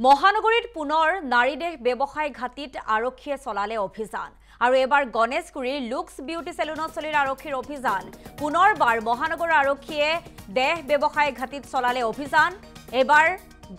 মহানগৰীত পুনৰ নাৰীদেহ ব্যৱসায় ঘাটিত আৰক্ষীয়ে চলালে অভিযান আৰু এবাৰ গণেশগুৰিৰ লুক্স বিউটি সেলুনত চলিল আৰক্ষীৰ অভিযান পুনৰবাৰ মহানগৰ আৰক্ষীয়ে দেহ ব্যৱসায় ঘাটিত চলালে অভিযান এবাৰ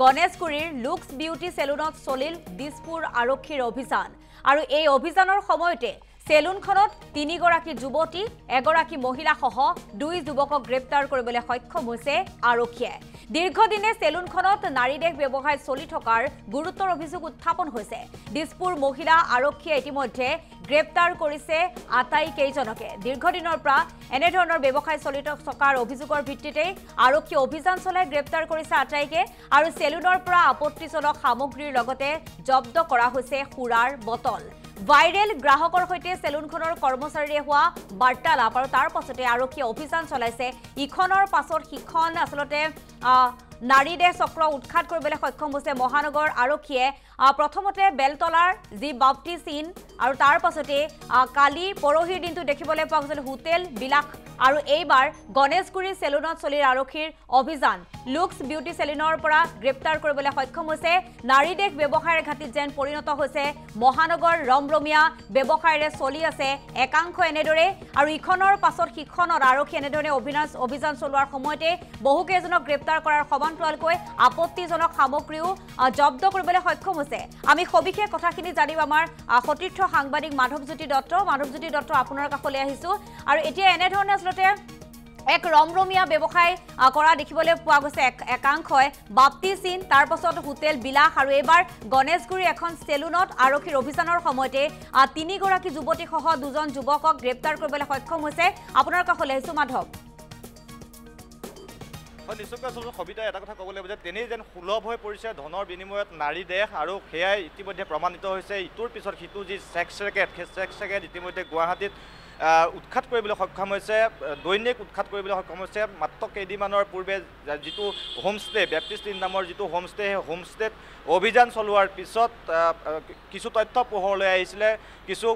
গণেশগুৰিৰ লুক্স বিউটি সেলুনত চলিল দিছপুৰ আৰক্ষীৰ অভিযান আৰু এই অভিযানৰ সময়তে সেলুনখনত তিনিগৰাকী যুৱতী এগৰাকী মহিলা সহ দুই যুৱকক গ্ৰেপ্তাৰ কৰিবলৈ সক্ষম হৈছে আৰক্ষীয়ে দীৰ্ঘদিনে সেলুনখনত নাৰীদেহ ব্যৱসায় চলি থকাৰ গুৰুতৰ অভিযোগ উত্থাপন হৈছে দিছপুৰ মহিলা আৰক্ষীয়ে ইতিমধ্যে গ্ৰেপ্তাৰ কৰিছে আটাইকেইজনকে দীৰ্ঘদিনৰ পৰা এনে ধৰণৰ ব্যৱসায় চলি থকাৰ অভিযোগৰ ভিত্তিতে আৰক্ষী অভিযান চলাই গ্ৰেপ্তাৰ কৰিছে আটাইকে আৰু সেলুনৰ পৰা আপত্তিজনক সামগ্ৰীৰ লগতে জব্দ কৰা হৈছে সুৰাৰ বটল ভাইৰেল গ্ৰাহকৰ সৈতে সেলুনখনৰ কৰ্মচাৰীয়ে হোৱা বাৰ্তালাপ আৰু তাৰ পাছতে আৰক্ষীয়ে অভিযান চলাইছে ইখনৰ পাছত সিখন আসলতে নাৰীদেহ চক্ৰ উৎখাত কৰিবলৈ সক্ষম হৈছে মহানগৰ আৰক্ষীয়ে প্ৰথমতে বেলতলাৰ যি বাপ্তি সিন আৰু তাৰ পাছতে কালি পৰহিৰ দিনটো দেখিবলৈ পোৱা গৈছিল হোটেল বিলাস আৰু এইবাৰ গণেশগুৰি সেলুনত চলিল আৰক্ষীৰ অভিযান লুক্স বিউটি সেলুনৰ পৰা গ্ৰেপ্তাৰ কৰিবলৈ সক্ষম হৈছে নাৰীদেহ ব্যৱসায়ৰ ঘাটিত যেন পৰিণত হৈছে মহানগৰ ৰমৰমীয়া ব্যৱসায়ৰে চলি আছে একাংশ এনেদৰে আৰু ইখনৰ পাছত সিখনত আৰক্ষী এনেদৰে অভিযান চলোৱাৰ সময়তে বহুকেইজনক গ্ৰেপ্তাৰ কৰাৰ সমান্তৰালকৈ আপত্তিজনক সামগ্ৰীও জব্দ কৰিবলৈ সক্ষম হৈছে আমি সবিশেষ কথাখিনি জানিব আমাৰ সতীৰ্থ সাংবাদিক মাধৱজ্যোতি দত্ত আপোনাৰ কাষলৈ আহিছো আৰু এতিয়া এনে ধৰণে আসলতে এক ৰমৰমীয়া ব্যৱসায় কৰা দেখিবলৈ পোৱা গৈছে একাংশই বাপ্তি সিন তাৰ পাছত হোটেল বিলাস আৰু এবাৰ গণেশগুৰি এখন সেলুনত আৰক্ষীৰ অভিযানৰ সময়তে তিনিগৰাকী যুৱতী সহ দুজন যুৱকক গ্ৰেপ্তাৰ কৰিবলৈ সক্ষম হৈছে আপোনাৰ কাষলৈ আহিছো মাধৱ নিশ্চয়কৈ আচলতে সবিতা এটা কথা ক'ব লাগিব যে তেনেই যেন সুলভ হৈ পৰিছে ধনৰ বিনিময়ত নাৰী দেহ আৰু সেয়াই ইতিমধ্যে প্ৰমাণিত হৈছে ইটোৰ পিছত সিটো যি ছেক্স ৰেকেট ইতিমধ্যে গুৱাহাটীত উৎখাত কৰিবলৈ সক্ষম হৈছে দৈনিক উৎখাত কৰিবলৈ সক্ষম হৈছে মাত্ৰ কেইদিনমানৰ পূৰ্বে যিটো হোমষ্টে বেপ্টিষ্ট ইন নামৰ যিটো হোমষ্টে সেই হোমষ্টেত অভিযান চলোৱাৰ পিছত কিছু তথ্য পোহৰলৈ আহিছিলে কিছু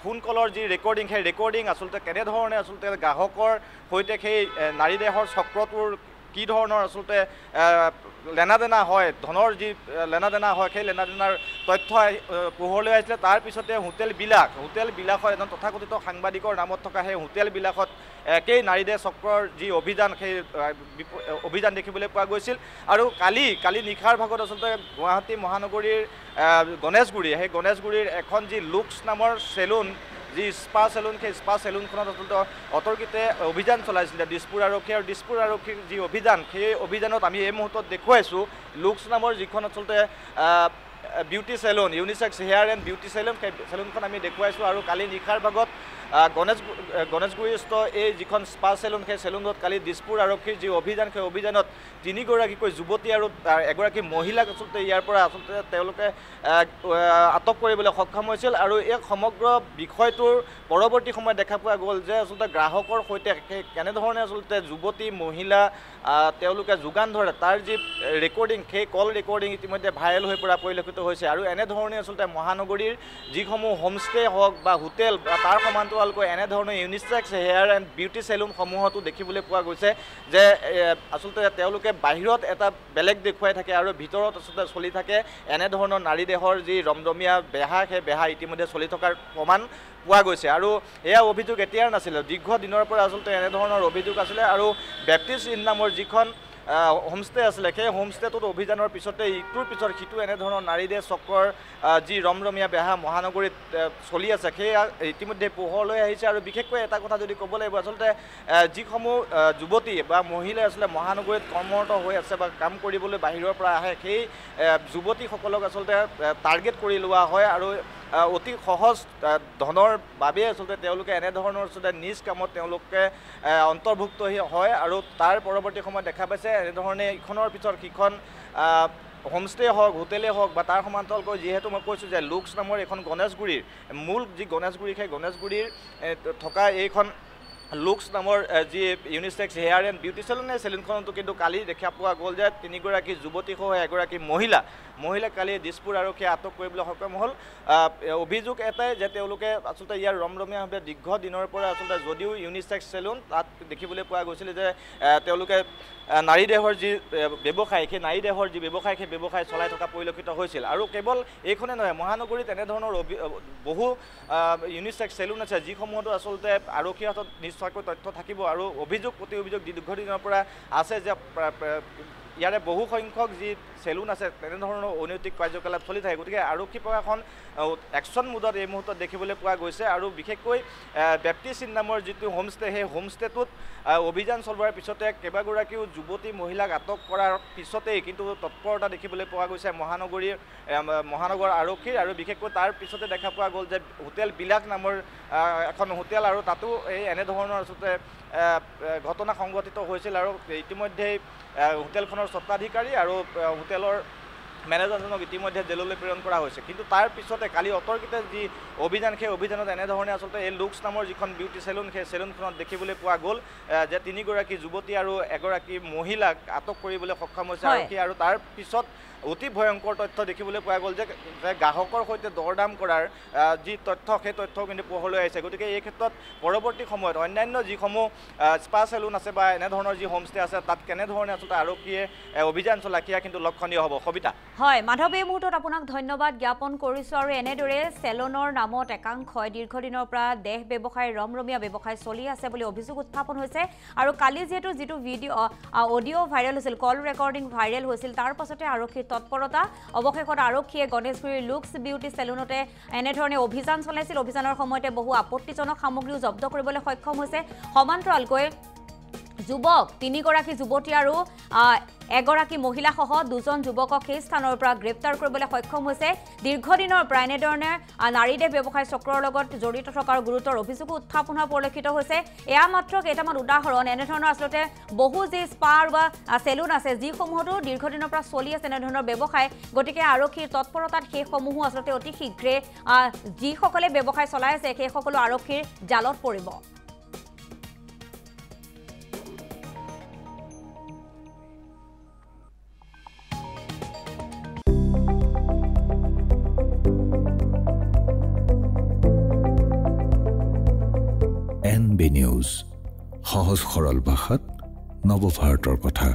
ফোন কলৰ যি ৰেকৰ্ডিং সেই ৰেকৰ্ডিং আচলতে কেনেধৰণে আচলতে গ্ৰাহকৰ সৈতে সেই নাৰী দেহৰ চক্ৰটোৰ কি ধৰণৰ আচলতে লেনাদেনা হয় ধনৰ যি লেনাদেনা হয় সেই লেনাদেনাৰ তথ্য পোহৰলৈ আহিছিলে তাৰ পিছতে হোটেল বিলাসৰ এজন তথাকথিত সাংবাদিকৰ নামত থকা সেই হোটেল বিলাসত একেই নাৰীদেহ চক্ৰৰ যি অভিযান সেই অভিযান দেখিবলৈ পোৱা গৈছিল আৰু কালি নিশাৰ ভাগত আচলতে গুৱাহাটী মহানগৰীৰ সেই গণেশগুৰিৰ এখন যি লুক্স নামৰ সেলুন যি স্পা সেলুন সেই স্পা সেলুনখনত আচলতে অতৰ্কিতে অভিযান চলাইছিলে দিছপুৰ আৰক্ষীৰ যি অভিযান সেই অভিযানত আমি এই মুহূৰ্তত দেখুৱাইছোঁ লুক্স নামৰ যিখন আচলতে beauty salon unisex hair and beauty salon সেই সেলুনখন আমি দেখুৱাইছোঁ আৰু কালি নিশাৰ ভাগত গণেশগুৰিস্থ এই যিখন স্পা সেলুন সেই সেলুনত কালি দিছপুৰ আৰক্ষীৰ যি অভিযান সেই অভিযানত তিনিগৰাকীকৈ যুৱতী আৰু এগৰাকী মহিলাক আচলতে ইয়াৰ পৰা আচলতে তেওঁলোকে আটক কৰিবলৈ সক্ষম হৈছিল আৰু এই সমগ্ৰ বিষয়টোৰ পৰৱৰ্তী সময়ত দেখা পোৱা গ'ল যে আচলতে গ্ৰাহকৰ সৈতে কেনেধৰণে আচলতে যুৱতী মহিলা তেওঁলোকে যোগান ধৰে তাৰ যি ৰেকৰ্ডিং সেই কল ৰেকৰ্ডিং ইতিমধ্যে ভাইৰেল হৈ পৰা পৰিলক্ষিত হৈছে আৰু এনেধৰণে আচলতে মহানগৰীৰ যিসমূহ হোমষ্টে হওক বা হোটেল বা তাৰ সমান্তৰালকৈ এনেধৰণৰ ইউনিচেক্স হেয়াৰ এণ্ড বিউটি সেলুনসমূহতো দেখিবলৈ পোৱা গৈছে যে আচলতে তেওঁলোকে বাহিৰত এটা বেলেগ দেখুৱাই থাকে আৰু ভিতৰত আচলতে চলি থাকে এনেধৰণৰ নাৰী দেহৰ যি ৰমৰমীয়া বেহা সেই বেহা ইতিমধ্যে চলি থকাৰ প্ৰমাণ পোৱা গৈছে আৰু এয়া অভিযোগ এতিয়াৰ নাছিলে দীৰ্ঘদিনৰ পৰা আচলতে এনেধৰণৰ অভিযোগ আছিলে আৰু বেপ্টিষ্ট ইন নামৰ যিখন হোমষ্টে আছিলে সেই হোমষ্টেটোত অভিযানৰ পিছতে ইটোৰ পিছত সিটো এনেধৰণৰ নাৰী দেহ চক্ৰৰ যি ৰমৰমীয়া বেহা মহানগৰীত চলি আছে সেয়া ইতিমধ্যে পোহৰলৈ আহিছে আৰু বিশেষকৈ এটা কথা যদি ক'ব লাগিব আচলতে যিসমূহ যুৱতী বা মহিলাই আচলতে মহানগৰীত কৰ্মৰত হৈ আছে বা কাম কৰিবলৈ বাহিৰৰ পৰা আহে সেই যুৱতীসকলক আচলতে টাৰ্গেট কৰি লোৱা হয় আৰু অতি সহজ ধনৰ বাবে আচলতে তেওঁলোকে এনেধৰণৰ আচলতে নিজ কামত তেওঁলোকে অন্তৰ্ভুক্ত হয় আৰু তাৰ পৰৱৰ্তী সময়ত দেখা পাইছে এনেধৰণে ইখনৰ পিছত সিখন হোমষ্টে হওক হোটেলে হওক বা তাৰ সমান্তৰালকৈ যিহেতু মই কৈছোঁ যে লুক্স নামৰ এখন গণেশগুৰিৰ মূল যি গণেশগুৰি সেই গণেশগুৰিৰ থকা এইখন লুক্স নামৰ যি unisex hair and beauty salon এই চেলুনখনতো কিন্তু কালি দেখা পোৱা গ'ল যে 3গৰাকী যুৱতীসহ এগৰাকী মহিলাক কালি দিছপুৰ আৰক্ষীয়ে আটক কৰিবলৈ সক্ষম হ'ল অভিযোগ এটাই যে তেওঁলোকে আচলতে ইয়াৰ ৰমৰমীয়াভাৱে দীৰ্ঘ দিনৰ পৰা আচলতে যদিও ইউনিচেক্স চেলুন তাত দেখিবলৈ পোৱা গৈছিল যে তেওঁলোকে নাৰী দেহৰ যি ব্যৱসায় সেই নাৰী দেহৰ যি ব্যৱসায় সেই ব্যৱসায় চলাই থকা পৰিলক্ষিত হৈছিল আৰু কেৱল এইখনে নহয় মহানগৰীত এনেধৰণৰ বহু ইউনিচেক্স চেলুন আছে যিসমূহতো আচলতে আৰক্ষীৰ হাতত নিশ্চয়কৈ তথ্য থাকিব আৰু অভিযোগ প্ৰতি অভিযোগ দীৰ্ঘদিনৰ পৰা আছে যে ইয়াৰে বহু সংখ্যক যি চেলুন আছে তেনেধৰণৰ অনৈতিক কাৰ্যকলাপ চলি থাকে গতিকে আৰক্ষী প্ৰশাসন একশ্যন মুডত এই মুহূৰ্তত দেখিবলৈ পোৱা গৈছে আৰু বিশেষকৈ বেপ্টিষ্ট নামৰ যিটো হোমষ্টে সেই হোমষ্টেটোত অভিযান চলোৱাৰ পিছতে কেইবাগৰাকীও যুৱতী মহিলাক আটক কৰাৰ পিছতেই কিন্তু তৎপৰতা দেখিবলৈ পোৱা গৈছে মহানগৰ আৰক্ষীৰ আৰু বিশেষকৈ তাৰ পিছতে দেখা পোৱা গ'ল যে হোটেল বিলাস নামৰ এখন হোটেল আৰু তাতো এই এনেধৰণৰ আচলতে ঘটনা সংঘটিত হৈছিল আৰু ইতিমধ্যেই হোটেলখনৰ স্বত্বাধিকাৰী আৰু হোটেলৰ মেনেজাৰজনক ইতিমধ্যে জেললৈ প্ৰেৰণ কৰা হৈছে কিন্তু তাৰ পিছতে কালি অতৰ্কিতে যি অভিযান সেই অভিযানত এনেধৰণে আচলতে এই লুক্স নামৰ যিখন বিউটি চেলুন সেই চেলুনখনত দেখিবলৈ পোৱা গ'ল যে 3গৰাকী যুৱতী আৰু এগৰাকী মহিলাক আটক কৰিবলৈ সক্ষম হৈছে আৰক্ষী আৰু তাৰ পিছত অতি ভয়ংকৰ তথ্য দেখিবলৈ পোৱা গ'ল যে গ্ৰাহকৰ সৈতে দৰদাম কৰাৰ যি তথ্য সেই তথ্যও কিন্তু পোহৰলৈ আহিছে গতিকে এই ক্ষেত্ৰত পৰৱৰ্তী সময়ত অন্যান্য যিসমূহ স্পা চেলুন আছে বা এনেধৰণৰ যি হোমষ্টে আছে তাত কেনেধৰণে আচলতে আৰক্ষীয়ে অভিযান চলায় সেয়া কিন্তু লক্ষণীয় হ'ব সবিতা হয় মাধৱ এই মুহূৰ্তত আপোনাক ধন্যবাদ জ্ঞাপন কৰিছোঁ আৰু এনেদৰে চেলুনৰ নামত একাংশই দীৰ্ঘদিনৰ পৰা দেহ ব্যৱসায় ৰমৰমীয়া ব্যৱসায় চলি আছে বুলি অভিযোগ উত্থাপন হৈছে আৰু কালি যিটো অডিঅ' ভাইৰেল হৈছিল কল ৰেকৰ্ডিং ভাইৰেল হৈছিল তাৰ পাছতে আৰক্ষীৰ তৎপৰতা অৱশেষত আৰক্ষীয়ে গণেশগুৰিৰ লুক্স বিউটি চেলুনতে এনেধৰণে অভিযান চলাইছিল অভিযানৰ সময়তে বহু আপত্তিজনক সামগ্ৰীও জব্দ কৰিবলৈ সক্ষম হৈছে সমান্তৰালকৈ যুৱক 3গৰাকী যুৱতী আৰু এগৰাকী মহিলাসহ 2জন যুৱকক সেই স্থানৰ পৰা গ্ৰেপ্তাৰ কৰিবলৈ সক্ষম হৈছে দীৰ্ঘদিনৰ পৰা এনেধৰণে নাৰী দেহ ব্যৱসায় চক্ৰৰ লগত জড়িত থকাৰ গুৰুতৰ অভিযোগো উত্থাপন হোৱা পৰিলক্ষিত হৈছে এয়া মাত্ৰ কেইটামান উদাহৰণ এনেধৰণৰ আচলতে বহু যি স্পা বা চেলুন আছে যিসমূহতো দীৰ্ঘদিনৰ পৰা চলি আছে এনেধৰণৰ ব্যৱসায় গতিকে আৰক্ষীৰ তৎপৰতাত সেইসমূহো আচলতে অতি শীঘ্ৰে যিসকলে ব্যৱসায় চলাই আছে সেই সকলো আৰক্ষীৰ জালত পৰিব NB নিউজ সহজ সৰল ভাষাত নৱভাৰতৰ কথা